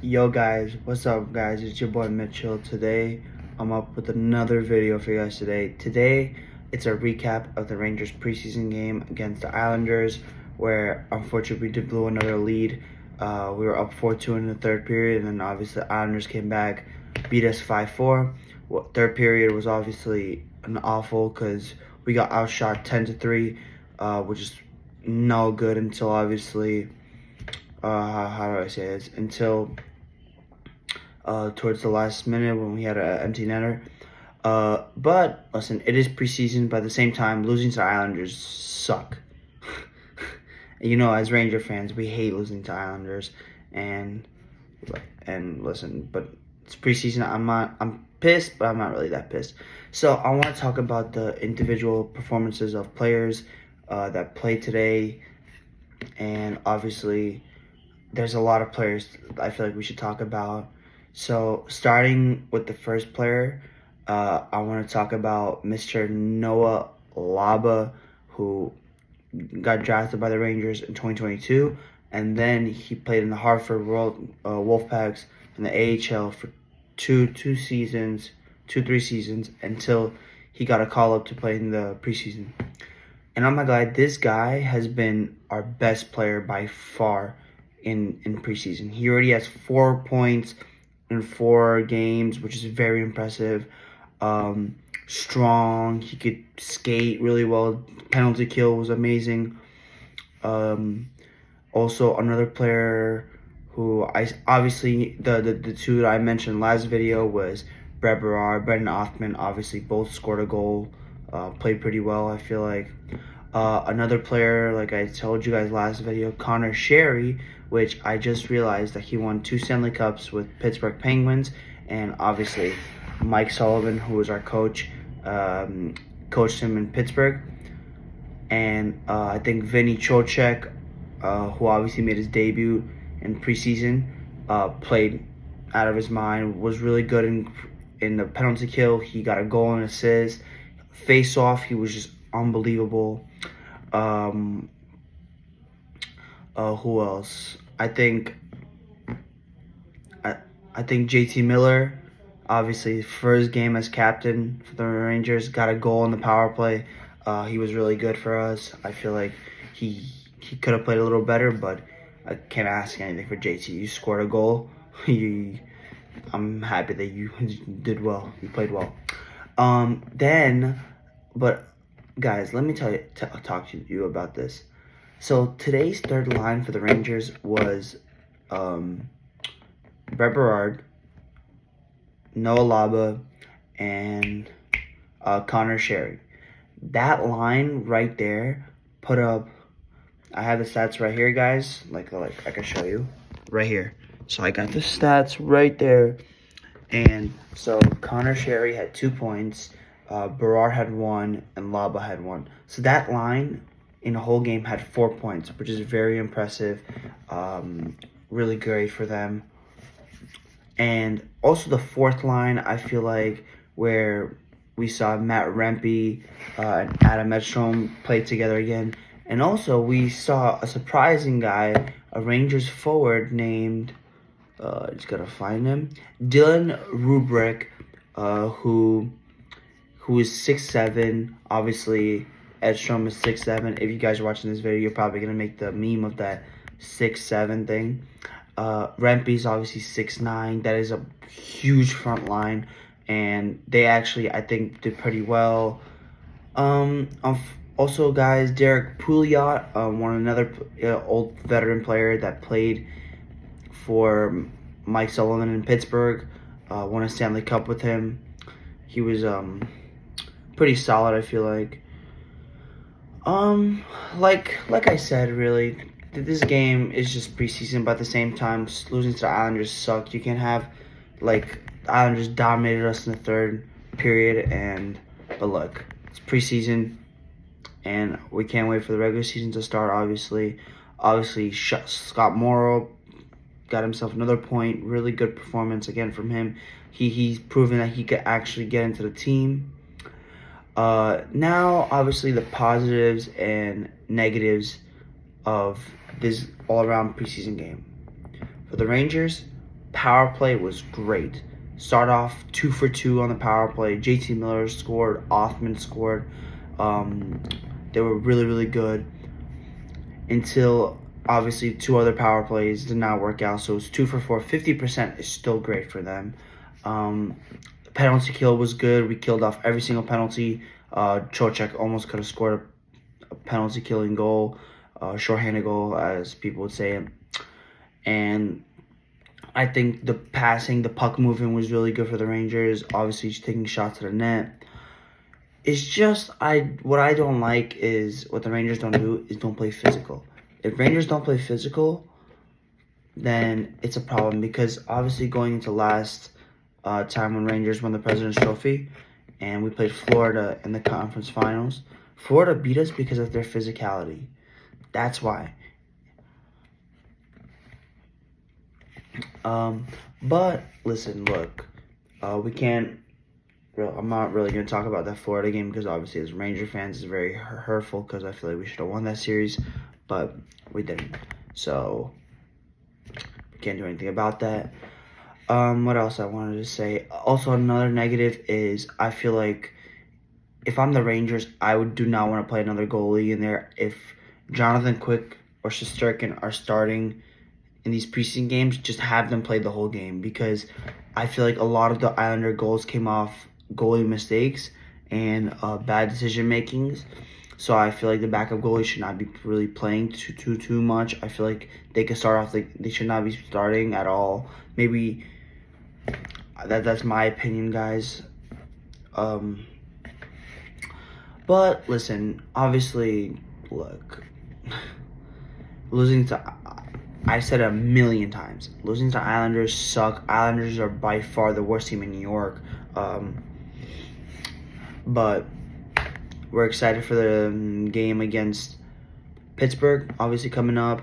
Yo guys, what's up guys? It's your boy Mitchell. Today I'm up with another video for you guys today. Today it's a recap of the Rangers preseason game against the Islanders where unfortunately we did blow another lead. We were up 4-2 in the third period, and then obviously the Islanders came back, beat us 5-4. Third period was obviously an awful because we got outshot 10-3, which is no good until obviously how do I say this? Until towards the last minute when we had an empty netter. But listen, it is preseason, but at the same time, losing to Islanders suck. You know, as Ranger fans, we hate losing to Islanders, and listen, but it's preseason. I'm pissed, but I'm not really that pissed. So I want to talk about the individual performances of players that played today, and obviously there's a lot of players I feel like we should talk about. So starting with the first player, I want to talk about Mr. Noah Laba, who got drafted by the Rangers in 2022, and then he played in the Hartford World Wolfpacks in the AHL for three seasons until he got a call up to play in the preseason. And I'm not glad, this guy has been our best player by far in preseason. He already has 4 points in 4 games, which is very impressive. Strong, he could skate really well. Penalty kill was amazing. Also, another player who I obviously the two that I mentioned last video was Brett Berard, Brendan Othman. Obviously, both scored a goal. Played pretty well, I feel like. Another player, like I told you guys last video, Connor Sherry, which I just realized that he won 2 Stanley Cups with Pittsburgh Penguins, and obviously Mike Sullivan, who was our coach, coached him in Pittsburgh. And I think Vinny Trocheck, who obviously made his debut in preseason, played out of his mind, was really good in the penalty kill. He got a goal and assist. Face off, he was just unbelievable. Who else? I think JT Miller, obviously first game as captain for the Rangers, got a goal in the power play. He was really good for us. I feel like he could have played a little better, but I can't ask anything for JT. You scored a goal. I'm happy that you did well. You played well. But guys, let me talk to you about this. So today's third line for the Rangers was Brett Berard, Noah Laba, and Connor Sherry. That line right there put up, I have the stats right here, guys. Like I can show you right here. So I got the stats right there. And so Connor Sherry had 2 points, Berard had 1, and Laba had 1. So that line in the whole game had 4 points, which is very impressive. Really great for them. And also the fourth line, I feel like, where we saw Matt Rempe and Adam Edstrom play together again. And also we saw a surprising guy, a Rangers forward named, I just gotta find him, Dylan Rubrick, who is 6'7". Obviously, Edstrom is 6'7". If you guys are watching this video, you're probably gonna make the meme of that 6'7" thing. Rempe's obviously 6'9". That is a huge front line, and they actually, I think, did pretty well. Also, guys, Derek Pouliot, another old veteran player that played for Mike Sullivan in Pittsburgh, won a Stanley Cup with him. He was pretty solid, I feel like. Like I said, really, this game is just preseason, but at the same time, losing to the Islanders sucked. You can't have, like, the Islanders dominated us in the third period, but look, it's preseason, and we can't wait for the regular season to start, obviously. Obviously, Scott Morrow got himself another point. Really good performance again from him. He's proven that he could actually get into the team. Now, obviously, the positives and negatives of this all-around preseason game. For the Rangers, power play was great. Start off 2 for 2 on the power play. JT Miller scored. Othman scored. They were really, really good until obviously 2 other power plays did not work out. So it's 2 for 4. 50% is still great for them. Penalty kill was good. We killed off every single penalty. Trocheck almost could have scored a penalty killing goal, shorthanded goal, as people would say it. And I think the passing, the puck movement was really good for the Rangers. Obviously, just taking shots to the net. It's just what I don't like is what the Rangers don't do is don't play physical. If Rangers don't play physical, then it's a problem, because obviously going into last time when Rangers won the President's Trophy and we played Florida in the conference finals, Florida beat us because of their physicality. That's why. But listen, look, we can't. I'm not really going to talk about that Florida game because obviously as Ranger fans it's very hurtful, because I feel like we should have won that series, but we didn't. So we can't do anything about that. What else I wanted to say? Also, another negative is I feel like if I'm the Rangers, I do not want to play another goalie in there. If Jonathan Quick or Shesterkin are starting in these preseason games, just have them play the whole game, because I feel like a lot of the Islander goals came off goalie mistakes and bad decision makings. So I feel like the backup goalie should not be really playing too much. I feel like they could start off like they should not be starting at all. Maybe that's my opinion, guys. But listen, obviously, look, losing to, I said it a million times, losing to Islanders suck. Islanders are by far the worst team in New York. But we're excited for the game against Pittsburgh, obviously coming up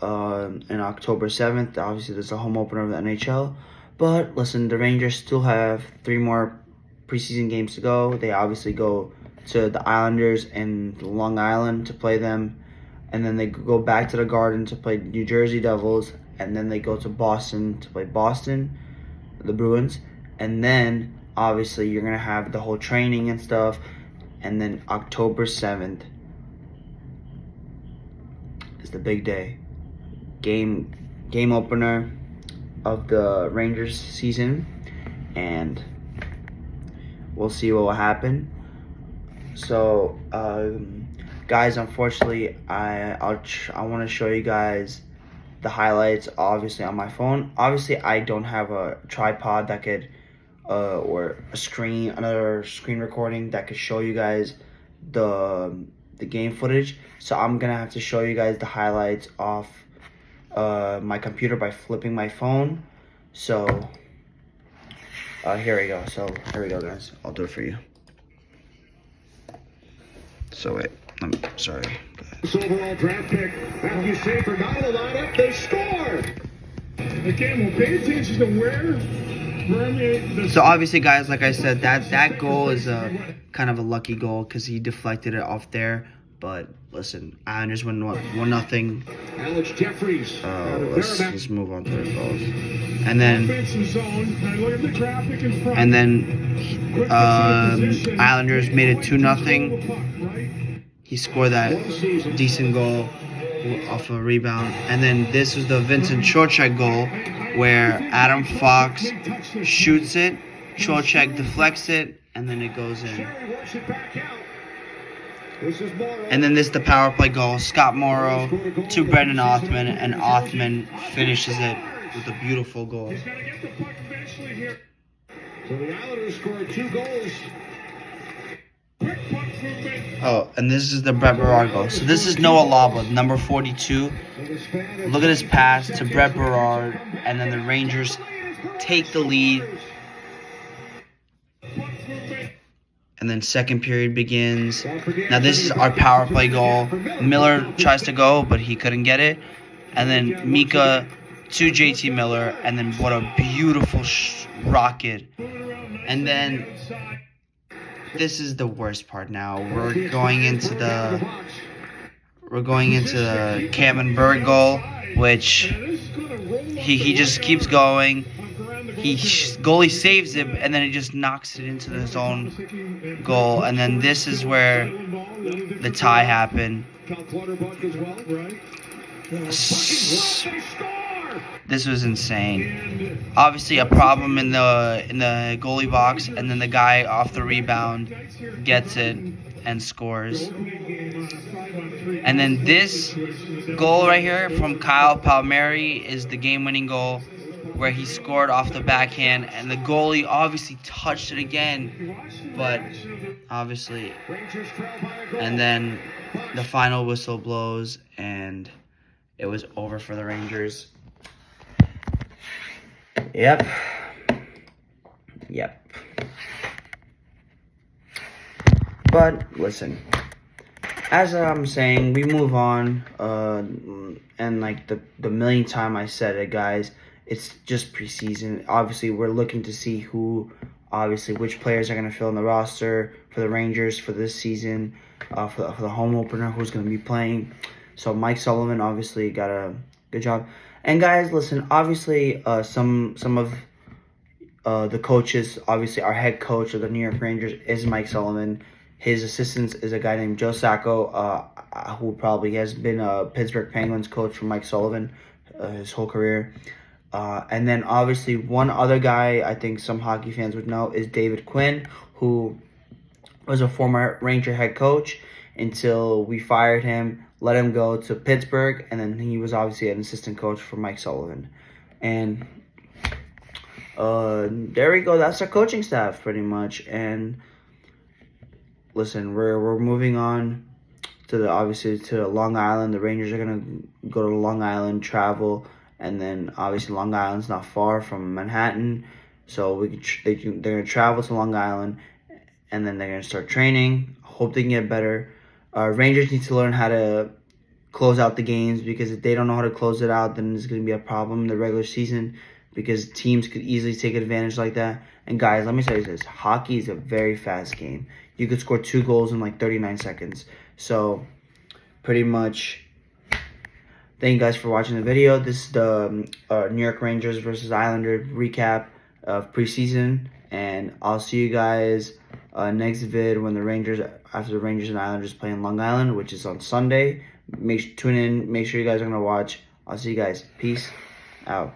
in October 7th. Obviously, there's a home opener of the NHL. But listen, the Rangers still have 3 more preseason games to go. They obviously go to the Islanders and Long Island to play them. And then they go back to the Garden to play New Jersey Devils. And then they go to Boston to play Boston, the Bruins. And then, obviously, you're going to have the whole training and stuff. And then October 7th is the big day. Game opener of the Rangers season. And we'll see what will happen. So, guys, unfortunately, I want to show you guys the highlights, obviously, on my phone. Obviously, I don't have a tripod that could, or another screen recording that could show you guys the game footage. So I'm gonna have to show you guys the highlights off my computer by flipping my phone. So here we go. So here we go, guys. I'll do it for you. So wait, sorry. This overall draft pick, Matthew Schaefer got in the lineup, they scored! Again, we'll pay attention to where So obviously, guys, like I said, that goal is a kind of a lucky goal because he deflected it off there. But listen, Islanders win 1-0. Alex Jeffries. Let's move on to the goals. And then Islanders made it 2-0. He scored that decent goal off a rebound. And then this was the Vincent Trocheck goal where Adam Fox shoots it, Trocheck deflects it, and then it goes in. And then this is the power play goal. Scott Morrow to Brendan Othman, and Othman finishes it with a beautiful goal. So the Islanders scored 2 goals. Oh, and this is the Brett Berard goal. So this is Noah Laba, number 42. Look at his pass to Brett Berard, and then the Rangers take the lead. And then second period begins. Now this is our power play goal. Miller tries to go, but he couldn't get it. And then Mika to JT Miller, and then what a beautiful rocket. And then this is the worst part now. We're going into the we're going into the Cameron Bird goal, which he just keeps going. Goalie saves him, and then he just knocks it into his own goal. And then this is where the tie happened. This was insane. Obviously, a problem in the goalie box, and then the guy off the rebound gets it and scores. And then this goal right here from Kyle Palmieri is the game-winning goal, where he scored off the backhand, and the goalie obviously touched it again, but obviously, and then the final whistle blows, and it was over for the Rangers. Yep. But listen, as I'm saying, we move on, and like the millionth time I said it, guys, it's just preseason. Obviously, we're looking to see which players are going to fill in the roster for the Rangers for this season, for the home opener, who's going to be playing. So Mike Sullivan obviously got a good job. And guys, listen, obviously, some of the coaches, obviously our head coach of the New York Rangers is Mike Sullivan. His assistant is a guy named Joe Sacco, who probably has been a Pittsburgh Penguins coach for Mike Sullivan his whole career. And then obviously one other guy I think some hockey fans would know is David Quinn, who was a former Ranger head coach until we fired him, let him go to Pittsburgh, and then he was obviously an assistant coach for Mike Sullivan. And there we go. That's our coaching staff pretty much. And listen, we're moving on to Long Island. The Rangers are gonna go to Long Island, travel, and then obviously Long Island's not far from Manhattan, so they're gonna travel to Long Island, and then they're gonna start training. Hope they can get better. Rangers need to learn how to close out the games, because if they don't know how to close it out, then there's gonna be a problem in the regular season, because teams could easily take advantage like that. And guys, let me tell you this: hockey is a very fast game. You could score 2 goals in like 39 seconds. So, pretty much, thank you guys for watching the video. This is the New York Rangers versus Islanders recap of preseason. And I'll see you guys next vid when after the Rangers and Islanders play in Long Island, which is on Sunday. Tune in. Make sure you guys are going to watch. I'll see you guys. Peace out.